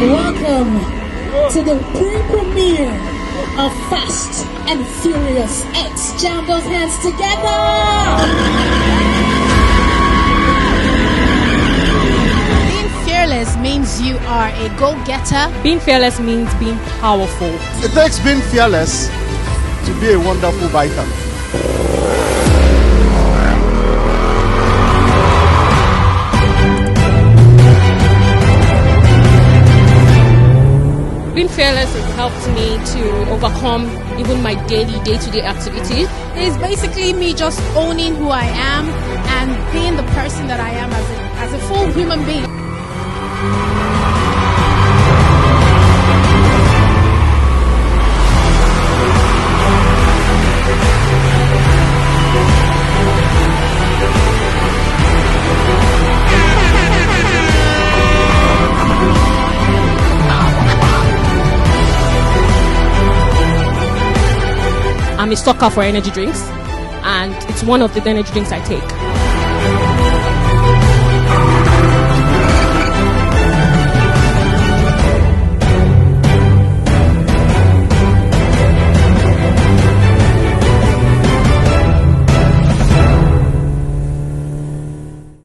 Welcome to the pre-premiere of Fast and Furious X. Jam those hands together! Being fearless means you are a go-getter. Being fearless means being powerful. It takes being fearless to be a wonderful biker. Being fearless has helped me to overcome even my daily, day-to-day activities. It's basically me just owning who I am and being the person that I am as a full human being. I'm a stalker for energy drinks, and it's one of the energy drinks I take.